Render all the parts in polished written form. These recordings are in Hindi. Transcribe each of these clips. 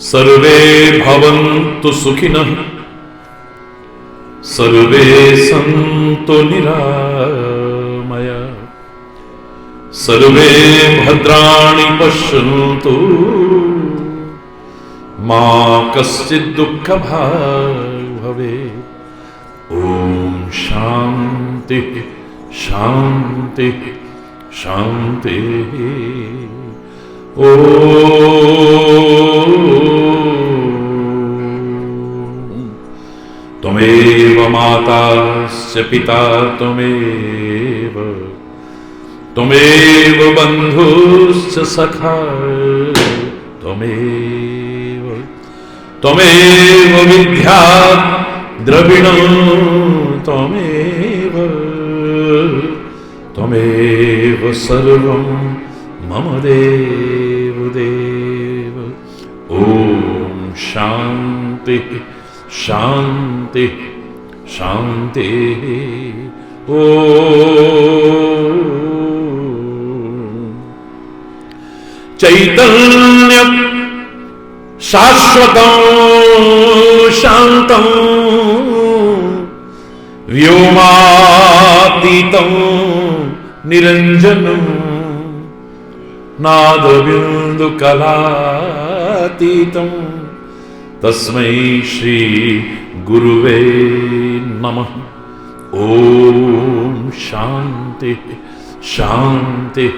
सर्वे भवन्तु सुखिनः, सर्वे सन्तु निरामया, सर्वे भद्राणि पश्यन्तु, मा कश्चित् दुःखभाग् भवेत्। ओम शांति शांति शांति। ओम त्वमेव माताश्च पिता त्वमेव, त्वमेव बन्धुश्च सखा त्वमेव, त्वमेव विद्या द्रविणं त्वमेव, त्वमेव सर्वं मम देव देव। ओम शांति शांति शांति। ओम चैतन्य शाश्वतं शांतं व्योमातीतं निरंजनं नादबिन्दुकलातीतं तस्मै श्री गुरुवे नमः। ओम शांति शांति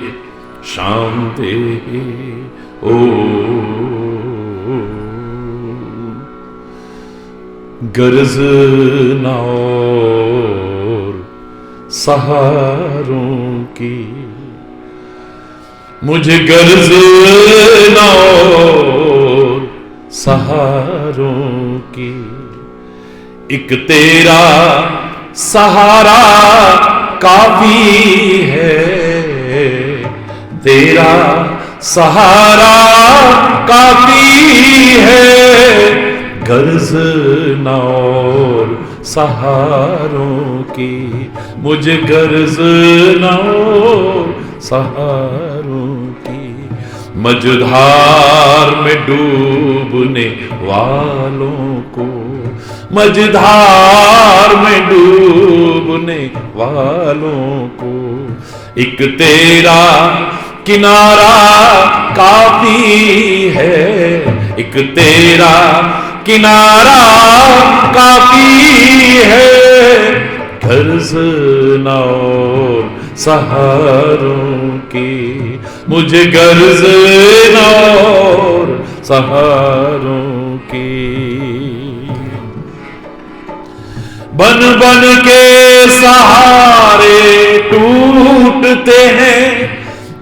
शांति। ओम गर्ज न और सहारों की, मुझे गर्ज न और सहारों की, एक तेरा सहारा काफी है, तेरा सहारा काफी है। गर्ज न और सहारों की, मुझे गर्ज न और सहारों की। मझधार में डूबने वालों को, मझधार में डूबने वालों को, एक तेरा किनारा काफी है, एक तेरा किनारा काफी है। गर्ज न और सहारों की, मुझे गर्ज न और सहारों की। बन बन के सहारे टूटते हैं,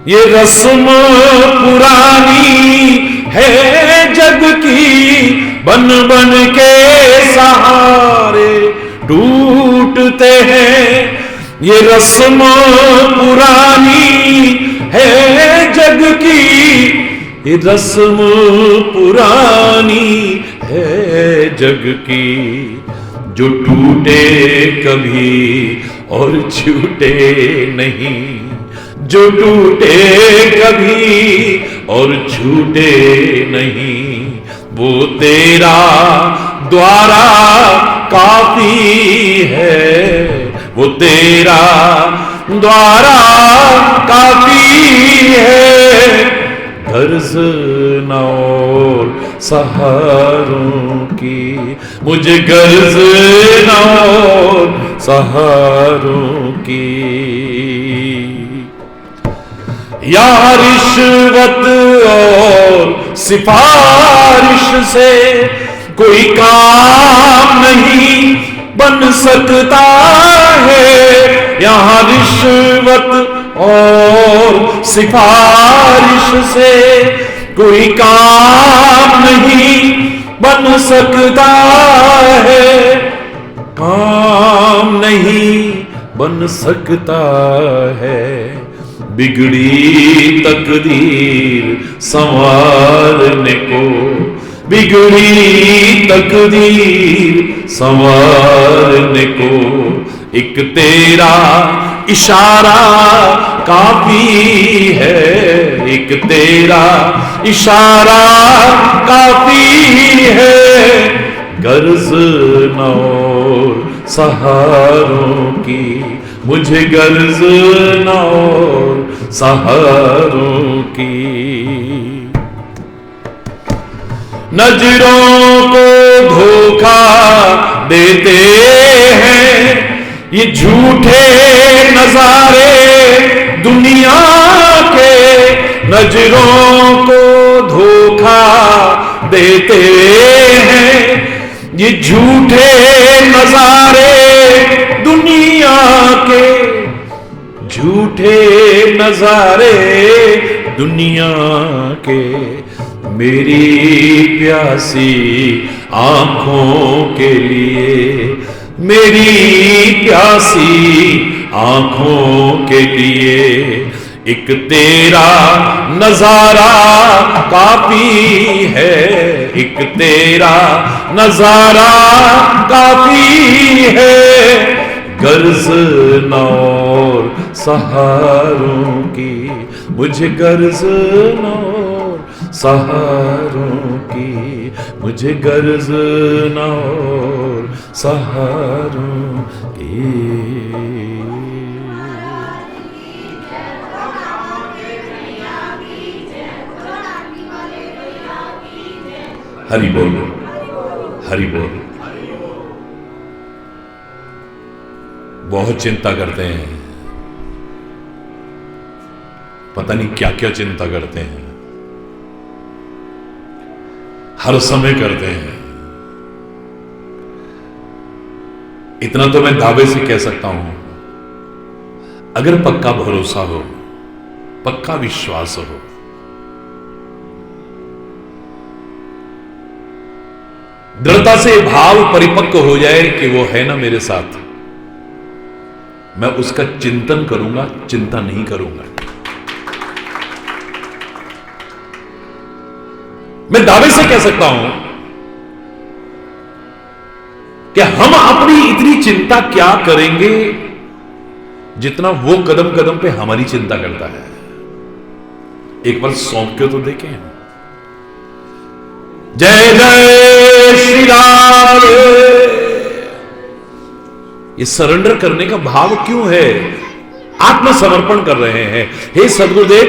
ये रस्म पुरानी है जग की। बन बन के सहारे टूटते हैं, ये रस्म पुरानी है जग की। ये रस्म पुरानी है जग की। जो टूटे कभी और छूटे नहीं, जो टूटे कभी और छूटे नहीं, वो तेरा द्वारा काफी है, वो तेरा द्वारा काफी है। गर्ज न और सहारों की, मुझे गर्ज न और सहारों की। या रिश्वत और सिफारिश से कोई काम नहीं बन सकता है। यहाँ रिश्वत और सिफारिश से कोई काम नहीं बन सकता है, काम नहीं बन सकता है। बिगड़ी तकदीर संवारने को, बिगड़ी तकदीर संवारने को, एक तेरा इशारा काफी है, एक तेरा इशारा काफी है। गर्ज न और सहारों की, मुझे गर्ज न और सहारों की। नजरों को धोखा देते हैं ये झूठे नजारे दुनिया के, नजरों को धोखा देते हैं ये झूठे नजारे दुनिया के, झूठे नजारे दुनिया के। मेरी प्यासी आंखों के लिए, मेरी प्यासी आंखों के लिए एक तेरा नजारा काफी है, एक तेरा नजारा काफी है। गर्ज न और सहारों की, मुझे गर्ज न और सहारों की, मुझे गर्ज न और सहारों की। हरि बोल, हरि बोल। बहुत चिंता करते हैं, पता नहीं क्या क्या चिंता करते हैं, हर समय करते हैं। इतना तो मैं दावे से कह सकता हूं, अगर पक्का भरोसा हो, पक्का विश्वास हो, दृढ़ता से भाव परिपक्व हो जाए कि वो है ना मेरे साथ, मैं उसका चिंतन करूंगा, चिंता नहीं करूंगा। मैं दावे से कह सकता हूं कि हम अपनी इतनी चिंता क्या करेंगे जितना वो कदम कदम पे हमारी चिंता करता है। एक बार सौंप के तो देखें। जय जय श्री राम। ये सरेंडर करने का भाव क्यों है? आत्मसमर्पण कर रहे हैं। हे सद्गुरुदेव,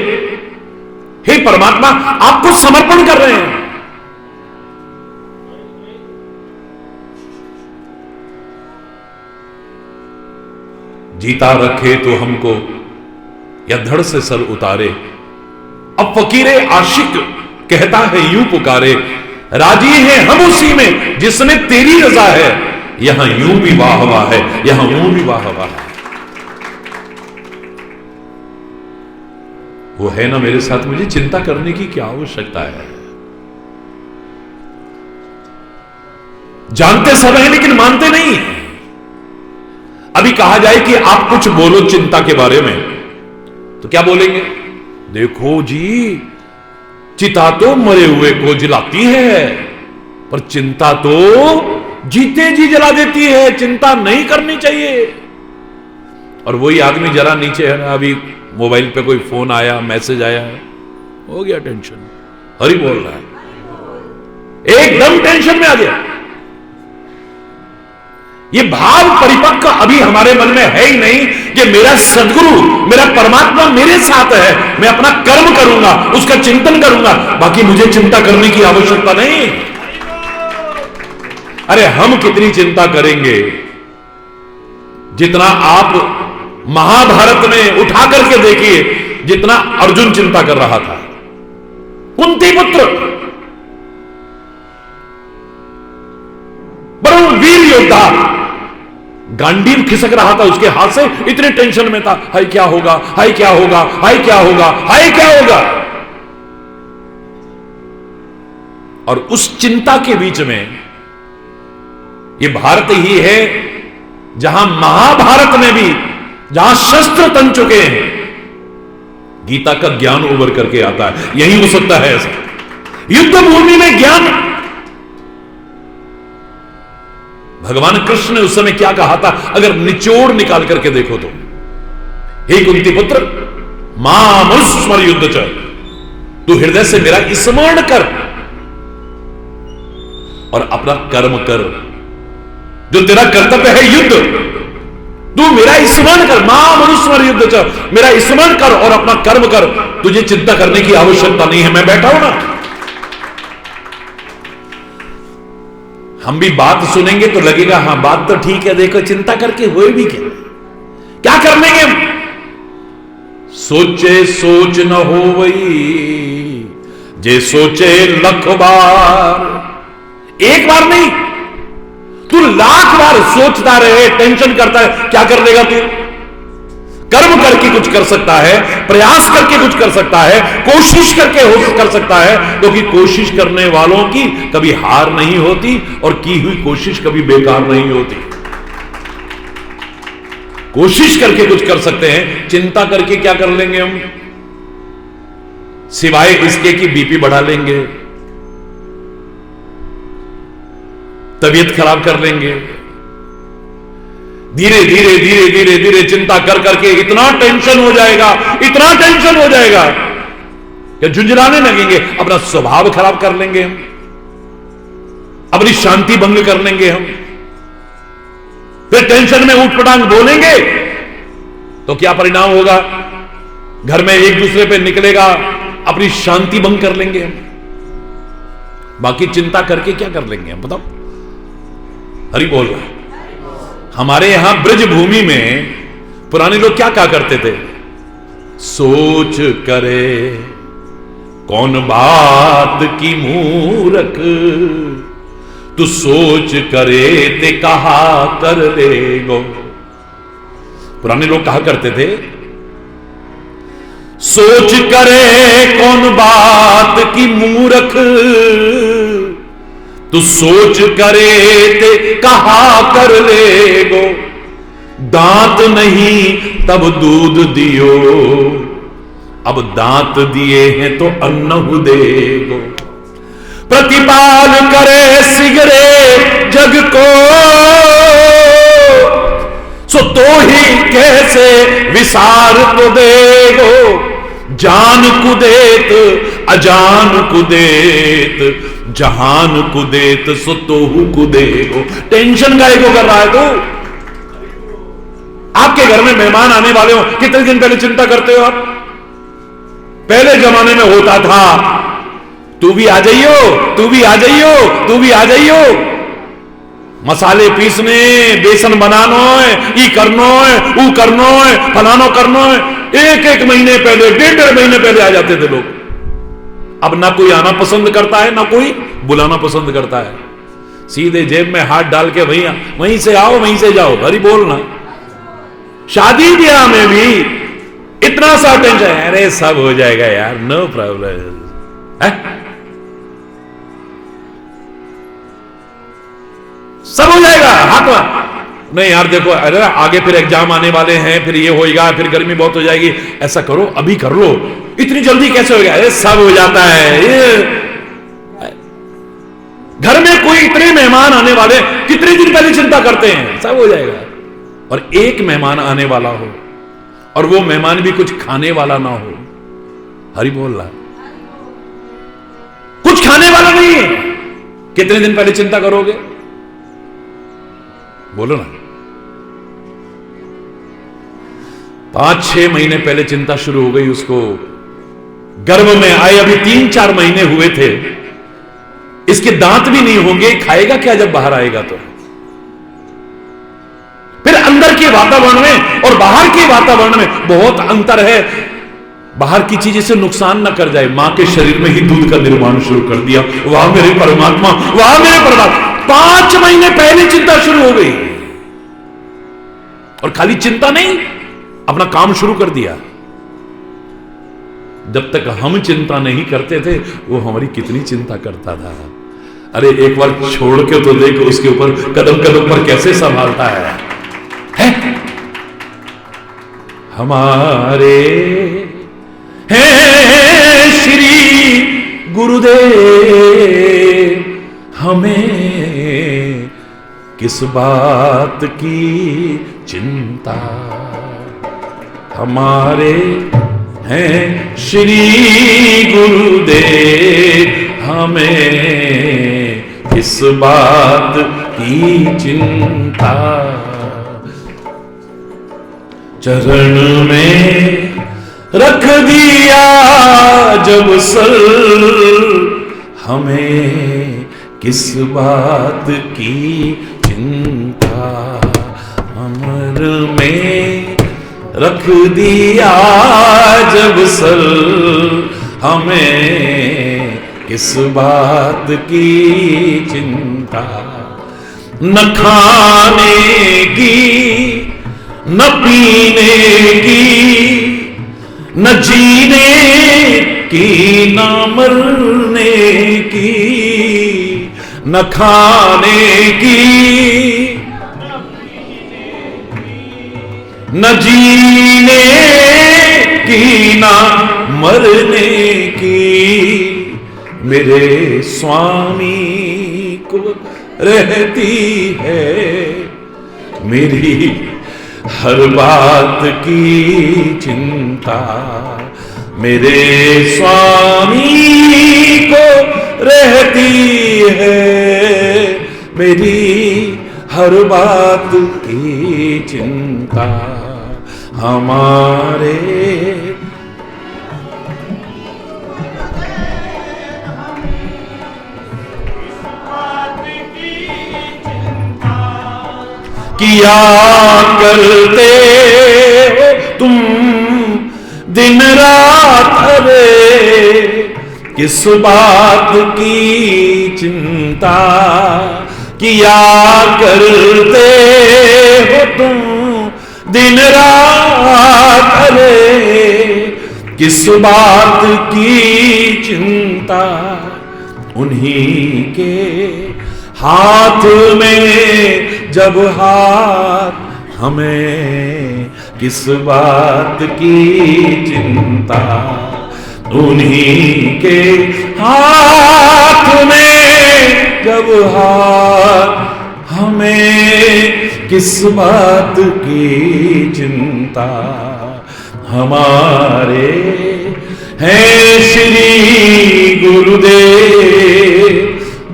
हे परमात्मा, आपको समर्पण कर रहे हैं। जीता रखे तो हमको या धड़ से सर उतारे। अब फकीरे आशिक कहता है यूं पुकारे, राजी है हम उसी में जिसमें तेरी रजा है। यहां यूं भी वाह वाह है, यहां यूं भी वाह वाह है। वो है ना मेरे साथ, मुझे चिंता करने की क्या आवश्यकता है। जानते सब हैं लेकिन मानते नहीं। अभी कहा जाए कि आप कुछ बोलो चिंता के बारे में, तो क्या बोलेंगे? देखो जी, चिता तो मरे हुए को जलाती है, पर चिंता तो जीते जी जला देती है। चिंता नहीं करनी चाहिए। और वही आदमी जरा नीचे है ना, अभी मोबाइल पे कोई फोन आया, मैसेज आया, हो गया टेंशन। हरि बोल रहा है, एकदम टेंशन में आ गया। ये भाव परिपक्व अभी हमारे मन में है ही नहीं कि मेरा सदगुरु, मेरा परमात्मा मेरे साथ है। मैं अपना कर्म करूंगा, उसका चिंतन करूंगा, बाकी मुझे चिंता करने की आवश्यकता नहीं। अरे हम कितनी चिंता करेंगे जितना आप महाभारत में उठा करके देखिए, जितना अर्जुन चिंता कर रहा था। कुंती पुत्र, बड़ा वीर योद्धा, गांडीव खिसक रहा था उसके हाथ से, इतने टेंशन में था। हाय क्या होगा, हाय क्या होगा, हाय क्या होगा, हाय क्या होगा। और उस चिंता के बीच में ये भारत ही है जहां महाभारत में भी, जहां शस्त्र तन चुके हैं, गीता का ज्ञान उभर करके आता है। यही हो सकता है ऐसा युद्ध भूमि में ज्ञान। भगवान कृष्ण ने उस समय क्या कहा था, अगर निचोड़ निकाल करके देखो तो हे कुंती पुत्र, माम अनुस्मर युद्ध च, तू हृदय से मेरा स्मरण कर और अपना कर्म कर। जो तेरा कर्तव्य है युद्ध, तू मेरा स्मरण कर। माम अनुस्मर युद्ध च, मेरा स्मरण कर और अपना कर्म कर। तुझे चिंता करने की आवश्यकता नहीं है, मैं बैठा हूं ना। हम भी बात सुनेंगे तो लगेगा हां बात तो ठीक है, देखो चिंता करके हुए भी क्या कर लेंगे हम। सोचे सोच न हो वही, जे सोचे लख बार। एक बार नहीं, तू लाख बार सोचता रहे, टेंशन करता है, क्या कर लेगा तू। कर्म करके कुछ कर सकता है, प्रयास करके कुछ कर सकता है, कोशिश करके कर सकता है, क्योंकि कोशिश करने वालों की कभी हार नहीं होती और की हुई कोशिश कभी बेकार नहीं होती। कोशिश करके कुछ कर सकते हैं, चिंता करके क्या कर लेंगे हम, सिवाय इसके कि बीपी बढ़ा लेंगे, तबीयत खराब कर लेंगे। धीरे धीरे धीरे धीरे धीरे चिंता कर करके इतना टेंशन हो जाएगा, इतना टेंशन हो जाएगा कि झुंझलाने लगेंगे, अपना स्वभाव खराब कर लेंगे हम, अपनी शांति भंग कर लेंगे हम। फिर टेंशन में ऊट पटांग बोलेंगे तो क्या परिणाम होगा, घर में एक दूसरे पे निकलेगा, अपनी शांति भंग कर लेंगे हम। बाकी चिंता करके क्या कर लेंगे हम, बताओ। हरि बोल रहा है। हमारे यहां ब्रज भूमि में पुराने लोग क्या कहा करते थे, सोच करे कौन बात की मूरख, तू सोच करे ते कहा कर लेगो। पुराने लोग कहा करते थे, सोच करे कौन बात की मूरख, तू सोच करे ते कहा कर लेगो। दांत नहीं तब दूध दियो, अब दांत दिए हैं तो अन्न देगो। प्रतिपाल करे सिगरे जग को, सो तो ही कैसे विसार तो देगो। जान कुदेत अजान कुदेत, जहान कुदेत सो तोहू कुदेगो। टेंशन काहे को कर रहा है तू। आपके घर में मेहमान आने वाले हो, कितने दिन पहले चिंता करते हो आप। पहले जमाने में होता था, तू भी आ जाइयो, तू भी आ जाइयो, तू भी आ जाइयो। मसाले पीसने, बेसन बनानो है, ई करनो है, ऊ करनो है, फलानो करनो है। एक एक महीने पहले, डेढ़ महीने पहले आ जाते थे लोग। अब ना कोई आना पसंद करता है, ना कोई बुलाना पसंद करता है। सीधे जेब में हाथ डाल के वहीं से आओ, वहीं से जाओ। हरी बोलना। शादी ब्याह में भी इतना सा टेंशन, अरे सब हो जाएगा यार, नो प्रॉब्लम है, सब हो जाएगा। हाथ नहीं यार देखो, अरे आगे फिर एग्जाम आने वाले हैं, फिर ये होएगा, फिर गर्मी बहुत हो जाएगी, ऐसा करो अभी कर लो, इतनी जल्दी कैसे हो गया। अरे सब हो जाता है। ये घर में कोई इतने मेहमान आने वाले, कितने दिन पहले चिंता करते हैं, सब हो जाएगा। और एक मेहमान आने वाला हो और वो मेहमान भी कुछ खाने वाला ना हो। हरि बोल रहा, कुछ खाने वाला नहीं है, कितने दिन पहले चिंता करोगे, बोलो ना। 5-6 महीने पहले चिंता शुरू हो गई उसको। गर्भ में आए अभी 3-4 महीने हुए थे, इसके दांत भी नहीं होंगे, खाएगा क्या जब बाहर आएगा तो। फिर अंदर के वातावरण में और बाहर के वातावरण में बहुत अंतर है। बाहर की चीज इसे नुकसान ना कर जाए। मां के शरीर में ही दूध का निर्माण शुरू कर दिया। वाह मेरे परमात्मा, वाह मेरे परमात्मा। 5 महीने पहले चिंता शुरू हो गई, और खाली चिंता नहीं, अपना काम शुरू कर दिया। जब तक हम चिंता नहीं करते थे, वो हमारी कितनी चिंता करता था। अरे एक बार छोड़ के तो देखो, उसके ऊपर कदम कदम पर कैसे संभालता है? हमारे हैं श्री गुरुदेव, हमें किस बात की चिंता। हमारे हैं श्री गुरुदेव, हमें किस बात की चिंता। चरण में रख दिया जब सर, हमें किस बात की चिंता। अमर में रख दिया जब सर, हमें किस बात की चिंता। न खाने की न पीने की, न जीने की न मरने की। न खाने की न जीने की न मरने की, मेरे स्वामी को रहती है मेरी हर बात की चिंता। मेरे स्वामी को रहती है मेरी हर बात की चिंता। हमारे किया करते हो तुम दिन रात, अरे किस बात की चिंता। किया करते हो तुम दिन रात, अरे किस बात की चिंता। उन्हीं के हाथ में जब हाथ, हमें किस बात की चिंता। उन्हीं के हाथ में जब हाथ, हमें किस बात की चिंता। हमारे हैं श्री गुरुदेव,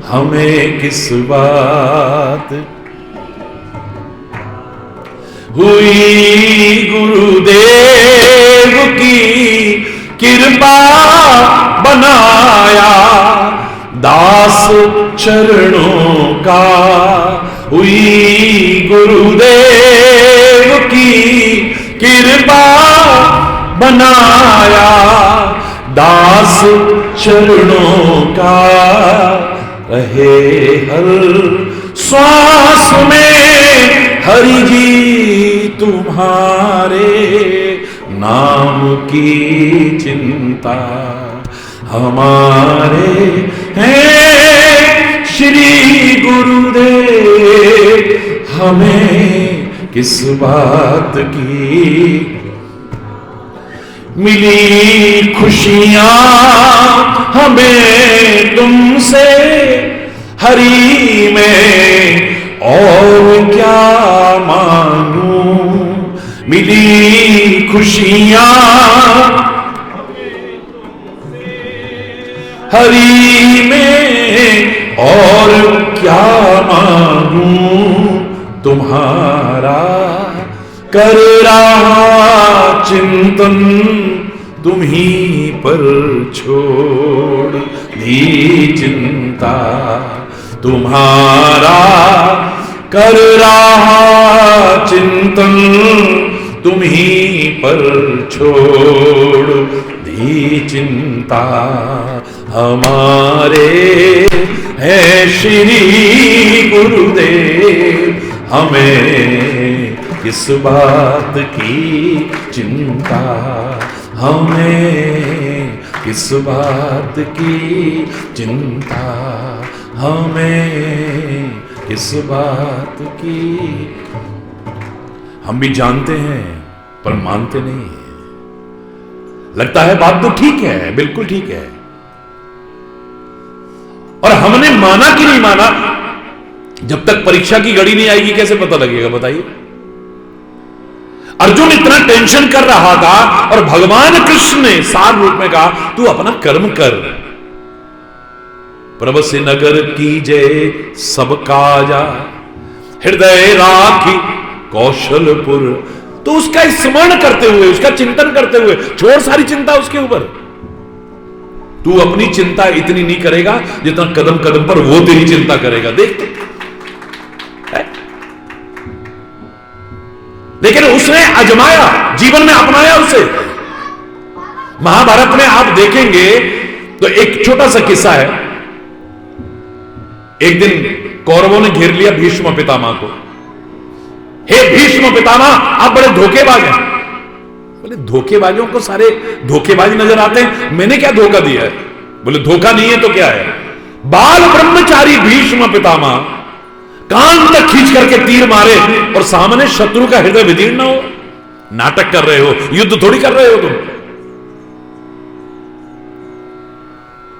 हमें किस बात। हुई गुरुदेव की कृपा, बनाया दास चरणों का। हुई गुरुदेव की कृपा, बनाया दास चरणों का। रहे हर श्वास में हरि जी तुम्हारे नाम की चिंता। हमारे हैं श्री गुरुदेव, हमें किस बात की। मिली खुशियां हमें तुमसे हरि में, और क्या मांगूं। मिली खुशियां हरि में, और क्या मांगूं। तुम्हारा कर रहा चिंतन, तुम्ही पर छोड़ दी चिंता। तुम्हारा कर रहा चिंतन, तुम्ही पर छोड़ दी चिंता। हमारे है श्री गुरुदेव, हमें किस बात की चिंता। हमें किस बात की चिंता। हमें किस बात की। हम भी जानते हैं पर मानते नहीं हैं। लगता है बात तो ठीक है, बिल्कुल ठीक है, और हमने माना कि नहीं माना, जब तक परीक्षा की घड़ी नहीं आएगी कैसे पता लगेगा बताइए। अर्जुन इतना टेंशन कर रहा था और भगवान कृष्ण ने सार रूप में कहा तू अपना कर्म कर। प्रभ से नगर कीजे सब काजा, हृदय राखी कौशलपुर। तो उसका स्मरण करते हुए, उसका चिंतन करते हुए, छोड़ सारी चिंता उसके ऊपर। तू अपनी चिंता इतनी नहीं करेगा जितना कदम कदम पर वो तेरी चिंता करेगा। देख लेकिन उसने आजमाया, जीवन में अपनाया उसे। महाभारत में आप देखेंगे तो एक छोटा सा किस्सा है। एक दिन कौरवों ने घेर लिया भीष्म पितामह को। हे भीष्म पितामह, आप बड़े धोखेबाज हैं। बोले धोखेबाजों को सारे धोखेबाज नजर आते हैं, मैंने क्या धोखा दिया है? बोले धोखा नहीं है तो क्या है? बाल ब्रह्मचारी भीष्म पितामह कान तक खींच करके तीर मारे और सामने शत्रु का हृदय विदीर्ण हो। नाटक कर रहे हो, युद्ध थोड़ी कर रहे हो तुम।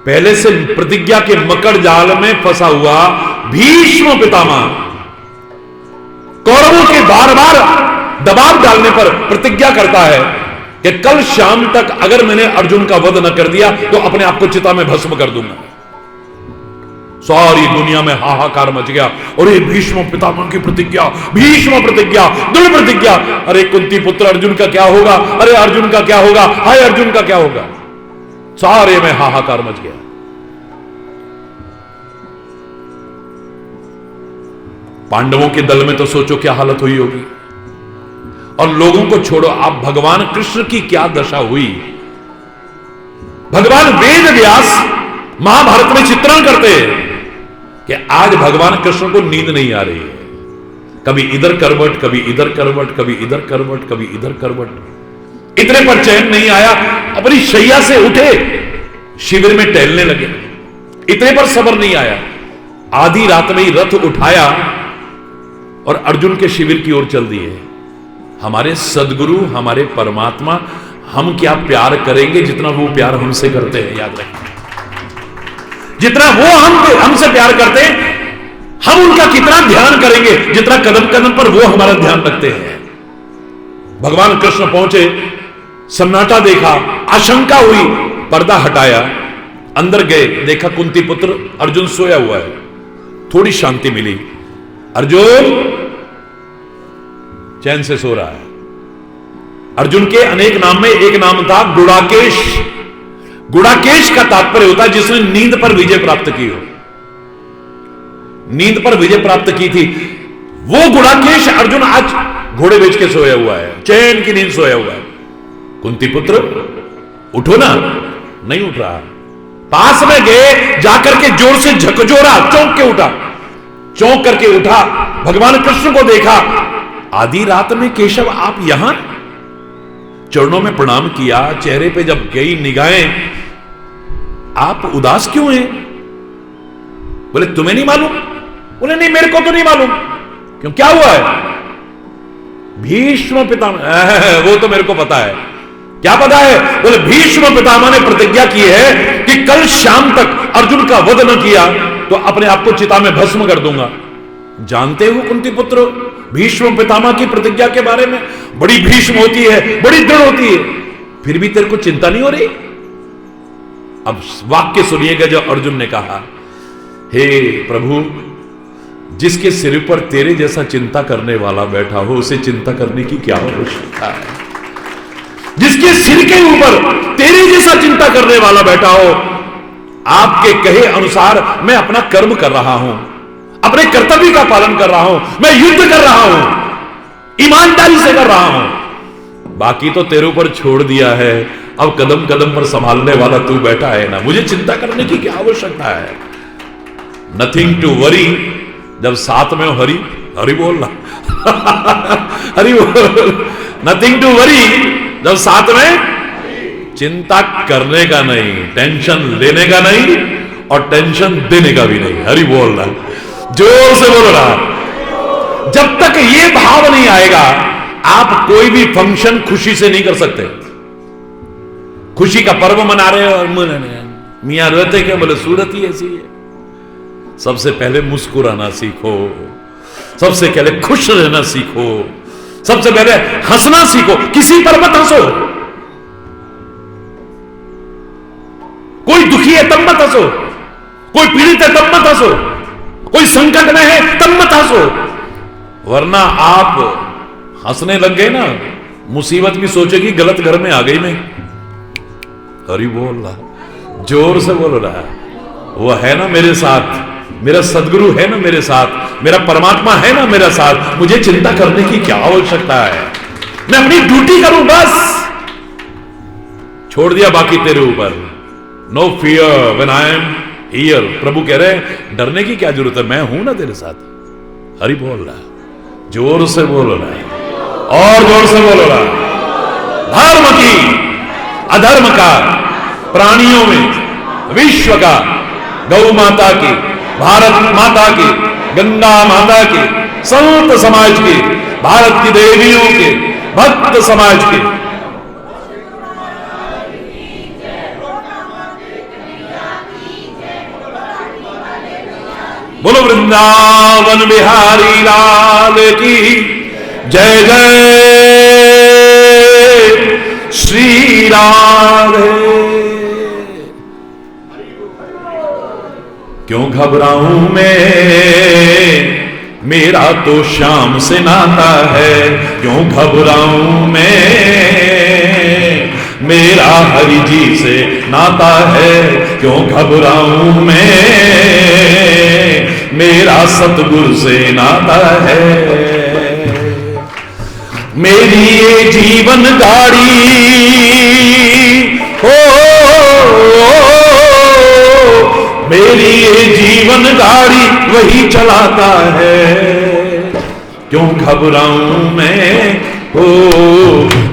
पहले से प्रतिज्ञा के मकड़ जाल में फंसा हुआ भीष्म पितामह कौरवों के बार बार दबाव डालने पर प्रतिज्ञा करता है कि कल शाम तक अगर मैंने अर्जुन का वध न कर दिया तो अपने आप को चिता में भस्म कर दूंगा। सारी दुनिया में हाहाकार मच गया। और ये भीष्म पितामह की प्रतिज्ञा, भीष्म प्रतिज्ञा, दृढ़ प्रतिज्ञा। अरे कुंती पुत्र अर्जुन का क्या होगा? अरे अर्जुन का क्या होगा? हाय अर्जुन का क्या होगा? सारे में हाहाकार मच गया। पांडवों के दल में तो सोचो क्या हालत हुई होगी। और लोगों को छोड़ो, आप भगवान कृष्ण की क्या दशा हुई। भगवान वेद व्यास महाभारत में चित्रण करते हैं कि आज भगवान कृष्ण को नींद नहीं आ रही है। कभी इधर करवट, कभी इधर करवट, कभी इधर करवट, कभी इधर करवट। इतने पर चैन नहीं आया, अपनी शैया से उठे, शिविर में टहलने लगे। इतने पर सब्र नहीं आया, आधी रात में ही रथ उठाया और अर्जुन के शिविर की ओर चल दिए। हमारे सदगुरु, हमारे परमात्मा हम क्या प्यार करेंगे जितना वो प्यार हमसे करते हैं। याद रखें, जितना वो हमसे प्यार करते हैं, हम उनका कितना ध्यान करेंगे जितना कदम कदम पर वो हमारा ध्यान रखते हैं। भगवान कृष्ण पहुंचे, सन्नाटा देखा, आशंका हुई, पर्दा हटाया, अंदर गए, देखा कुंती पुत्र अर्जुन सोया हुआ है। थोड़ी शांति मिली। अर्जुन चैन से सो रहा है। अर्जुन के अनेक नाम में एक नाम था गुड़ाकेश। गुड़ाकेश का तात्पर्य होता है जिसने नींद पर विजय प्राप्त की हो। नींद पर विजय प्राप्त की थी वो गुड़ाकेश अर्जुन आज घोड़े बेच के सोया हुआ है, चैन की नींद सोया हुआ है। कुंती पुत्र उठो ना, नहीं उठ रहा। पास में गए, जाकर के जोर से झकझोरा, चौंक के उठा। चौंक करके उठा, भगवान कृष्ण को देखा। आधी रात में केशव आप यहां? चरणों में प्रणाम किया। चेहरे पे जब गई निगाहें, आप उदास क्यों हैं? बोले तुम्हें नहीं मालूम? बोले नहीं, मेरे को तो नहीं मालूम। क्यों, क्या हुआ है? भीष्म पितामह, वो तो मेरे को पता है। क्या पता है? बोले भीष्म पितामह ने प्रतिज्ञा की है कि कल शाम तक अर्जुन का वध न किया तो अपने आप को चिता में भस्म कर दूंगा। जानते हो कुंती पुत्र भीष्म पितामह की प्रतिज्ञा के बारे में? बड़ी भीष्म होती है, बड़ी दृढ़ होती है, फिर भी तेरे को चिंता नहीं हो रही? अब वाक्य सुनिएगा जो अर्जुन ने कहा। हे प्रभु, जिसके सिर पर तेरे जैसा चिंता करने वाला बैठा हो उसे चिंता करने की क्या आवश्यकता है? जिसके सिर के ऊपर तेरे जैसा चिंता करने वाला बैठा हो, आपके कहे अनुसार मैं अपना कर्म कर रहा हूं, अपने कर्तव्य का पालन कर रहा हूं, मैं युद्ध कर रहा हूं, ईमानदारी से कर रहा हूं। बाकी तो तेरे ऊपर छोड़ दिया है, अब कदम कदम पर संभालने वाला तू बैठा है ना, मुझे चिंता करने की क्या आवश्यकता है? Nothing to worry. जब साथ में हो हरि, हरि बोलना हरि बोल। नथिंग टू वरी, जब साथ में चिंता करने का नहीं, टेंशन लेने का नहीं और टेंशन देने का भी नहीं। हरि बोल रहा, जोर से बोल रहा। जब तक ये भाव नहीं आएगा आप कोई भी फंक्शन खुशी से नहीं कर सकते। खुशी का पर्व मना रहे हो और मियां रोते क्या? बोले सूरत ही ऐसी है। सबसे पहले मुस्कुराना सीखो, सबसे पहले खुश रहना सीखो, सबसे पहले हंसना सीखो, किसी पर मत हंसो। कोई दुखी है तब मत हंसो, कोई पीड़ित है तब मत हंसो, कोई संकट में है तब मत हंसो। वरना आप हंसने लग गए ना, मुसीबत भी सोचेगी गलत घर में आ गई मैं। हरि बोल रहा, जोर से बोल रहा है, वो है ना मेरे साथ, मेरा सदगुरु है ना मेरे साथ, मेरा परमात्मा है ना मेरा साथ, मुझे चिंता करने की क्या आवश्यकता है, मैं अपनी ड्यूटी करूं बस, छोड़ दिया बाकी तेरे ऊपर। No fear when I am here. प्रभु कह रहे हैं डरने की क्या जरूरत है, मैं हूं ना तेरे साथ। हरि बोल रहा, जोर से बोल रहा है, और जोर से बोल रहा है। धर्म की, अधर्म का, प्राणियों में, विश्व का, गौ माता की, भारत माता की, गंगा माता की, संत समाज की, भारत की देवियों के, भक्त समाज की, बोलो वृंदावन बिहारी लाल की जय जय श्री राधे। क्यों घबराऊं मैं, मेरा तो श्याम से नाता है। क्यों घबराऊं मैं, मेरा हरि जी से नाता है। क्यों घबराऊं मैं, मेरा सतगुरु से नाता है। मेरी ये जीवन गाड़ी हो, मेरी ये जीवन गाड़ी वही चलाता है। क्यों घबराऊं मैं, हो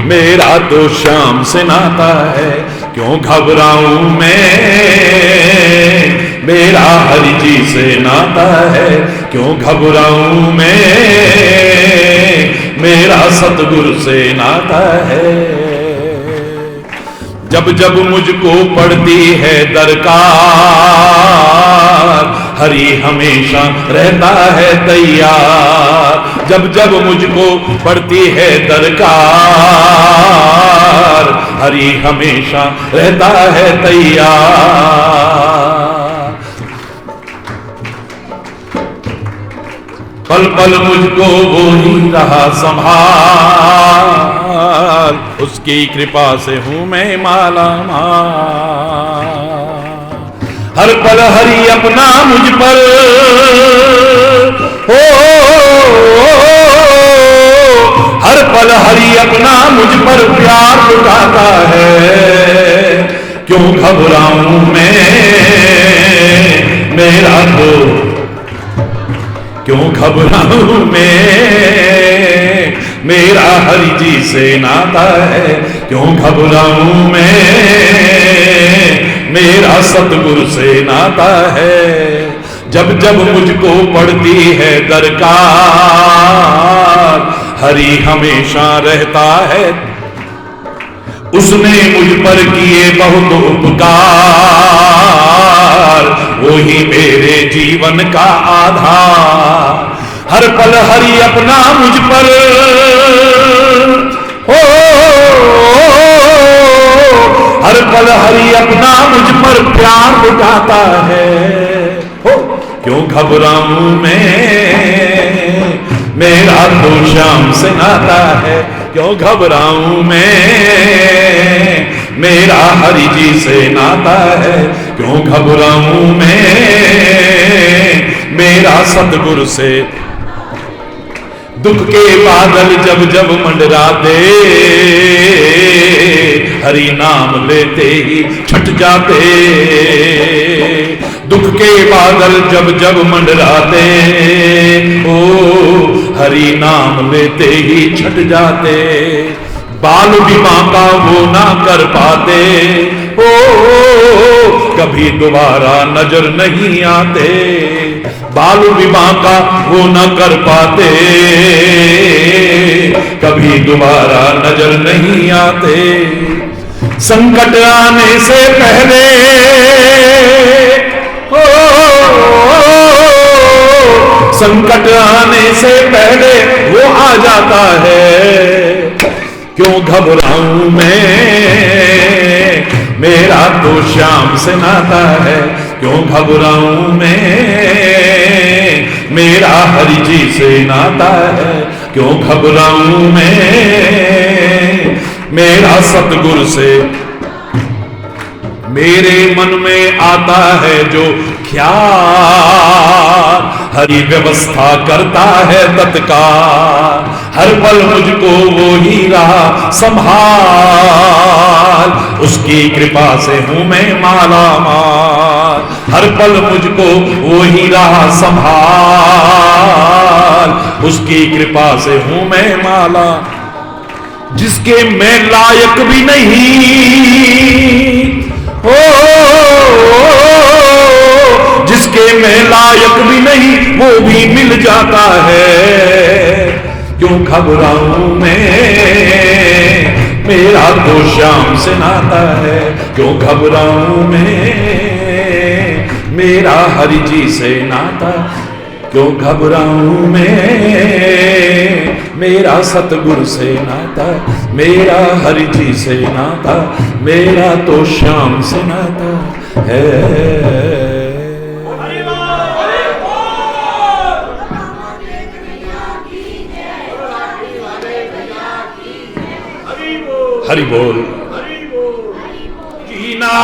मेरा तो श्याम से नाता है। क्यों घबराऊं मैं, मेरा हरि जी से नाता है। क्यों घबराऊं मैं, मेरा सतगुरु से नाता है। जब जब मुझको पड़ती है दरकार, हरि हमेशा रहता है तैयार। जब जब मुझको पड़ती है दरकार, हरि हमेशा रहता है तैयार। पल पल मुझको वो ही रहा संभाल, उसकी कृपा से हूं मैं माला माल। हर पल हरि अपना मुझ पर हो, हर पल हरि अपना मुझ पर प्यार लुटाता है। क्यों घबराऊं मैं, मेरा तो क्यों घबराऊं मैं, मेरा हरि जी से नाता है। क्यों घबराऊं मैं, मेरा सतगुरु से नाता है। जब जब मुझको पड़ती है दरकार, हरि हमेशा रहता है। उसने मुझ पर किए बहुत उपकार, वही मेरे जीवन का आधार। हर पल हरि अपना मुझ पर हो, हर पल हरि अपना मुझ पर प्यार लुटाता है। हो क्यों घबराऊं मैं, मेरा तो श्याम से नाता है। क्यों घबराऊं मैं, मेरा हरि जी से नाता है। क्यों घबराऊं मैं, मेरा सतगुरु से। दुख के बादल जब जब मंडराते, हरि नाम लेते ही छट जाते। दुख के बादल जब जब मंडराते, ओ हरि नाम लेते ही छट जाते। बाल बीमा का वो ना कर पाते, ओ कभी दोबारा नजर नहीं आते। बाल बीमा का वो न कर पाते, कभी दोबारा नजर नहीं आते। संकट आने से पहले संकट आने से पहले वो आ जाता है। क्यों घबराऊं मैं, मेरा तो श्याम से नाता है। क्यों घबराऊं मैं, मेरा हरि जी से नाता है। क्यों घबराऊं मैं, मेरा सतगुरु से। मेरे मन में आता है जो ख्याल, हरि व्यवस्था करता है तत्काल। हर पल मुझको वो ही रहा संभाल, उसकी कृपा से हूं मैं माला माल। हर पल मुझको वो ही रहा संभाल, उसकी कृपा से हूं मैं माला। जिसके मैं लायक भी नहीं, ओ जिसके मैं लायक भी नहीं, वो भी मिल जाता है। क्यों घबराऊं मैं, मेरा तो श्याम से नाता है। क्यों घबराऊं मैं, मेरा हरि जी से नाता। क्यों घबराऊं मैं, मेरा सतगुरु से नाता। मेरा हरि जी से नाता, मेरा तो श्याम से नाता है। हरि बोल। जीना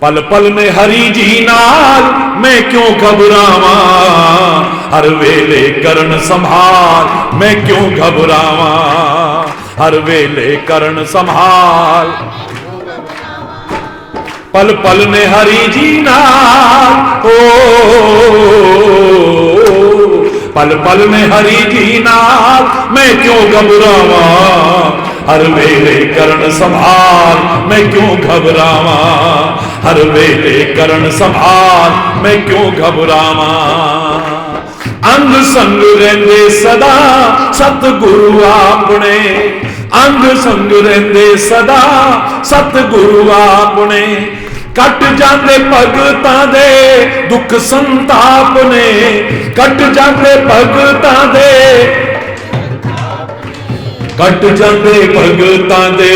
पल पल में हरि जी नाल, मैं क्यों घबरावा। हर वेले करण संभाल, मैं क्यों घबरावा। हर वेले करण संभाल, पल पल में हरि जी नाल। ओ पल पल में हरि जी नाल, मैं क्यों घबरावा। हर वेले करण संभाल, मैं क्यों घबरावा। हर वेले करण संभाल, मैं क्यों घबरावा। अंग संग रहंदे सदा सतगुरु आपने। अंग संग रहंदे सदा सतगुरु आपने। कट जाते भगतां दे दुख संताप ने। कट जाते भगतां दे, कट जाते भगतां दे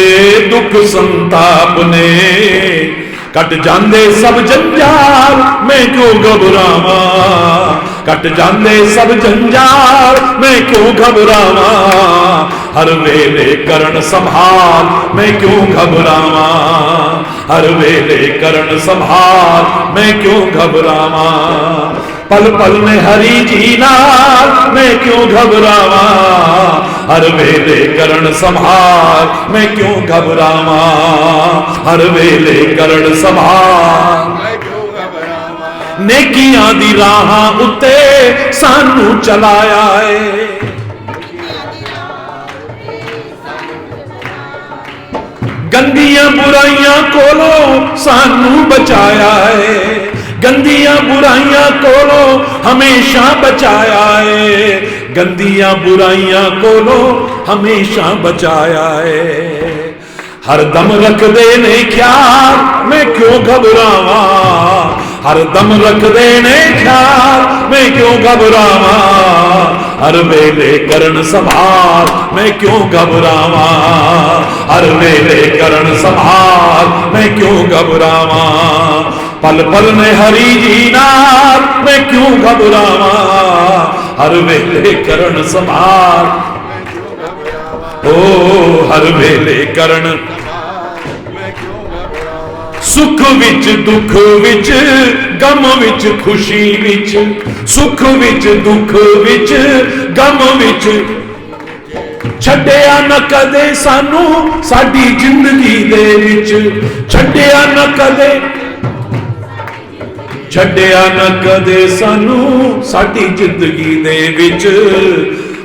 दुख संताप ने। कट जाते सब जंजाल, मैं क्यों घबरावा। कट जाते सब जंजाल, मैं क्यों घबरावा। हर वेले करण संभाल, मैं क्यों घबरावा। हर वेले करण संभाल, मैं क्यों घबरावा। पल पल में हरि जी नाल, मैं क्यों घबरावा। हर वेले करण संभाल, मैं क्यों घबरावा। हर वेले करण संभाल, मैं क्यों घबरावा। नेकियां दी राहां उत्ते सानू चलाया है। गंदियां बुराइयां कोलों सानू बचाया है। गंदियां बुराइयां कोलों हमेशा बचाया है। गंदियां बुराइयां कोलों हमेशा बचाया है। हर दम रख देने ख्याल, मैं क्यों घबरावा। हर दम रख देने ख्याल, मैं क्यों घबरावा। हर वेले करण संभाल, मैं क्यों घबरावा। हर वेले करण संभाल, मैं क्यों घबरावा। पल पल में हरि जी नाल, मैं क्यों घबरावा। हर वेले करण संभाल, ओ हर वेले करण। सुख विच दुख विच, गम विच खुशी विच। सुख विच दुख विच, गम विच। छड्डिया न कदे सानू साडी जिंदगी दे विच। छड्डिया न कदे, छड्डिया न कदे सानू साडी जिंदगी दे विच।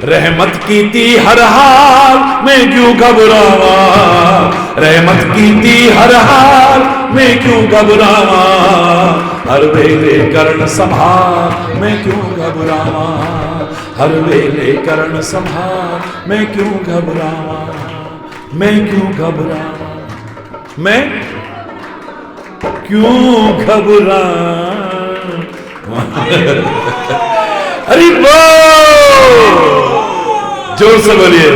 रहमत कीती हर हाल, मैं क्यों घबरावा। रहमत कीती हर हाल, मैं क्यों घबरावा। हर वेले करण संभाल, मैं क्यों घबरावा। हर वेले करण संभाल, मैं क्यों घबरावा। मैं क्यों घबरावा। मैं क्यों घबरा। अरे बोल, जोर से बोलिए।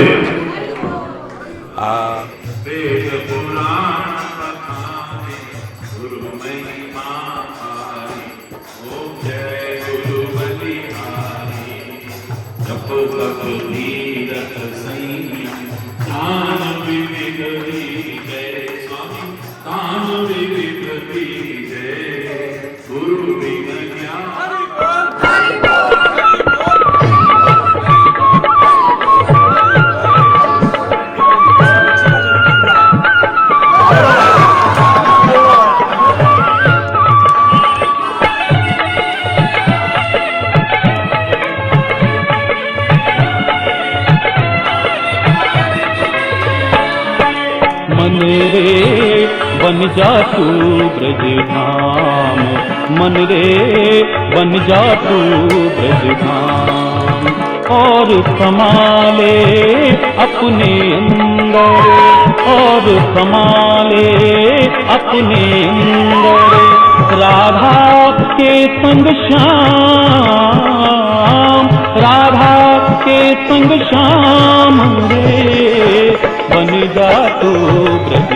मन रे बन जा तू ब्रज धाम, मन रे बन जा तू ब्रज धाम, और संभाले अपने अंदर, और संभाले अपने अंदर, राधा के संग श्याम, राधा के संग श्याम रे बन जा तू ब्रज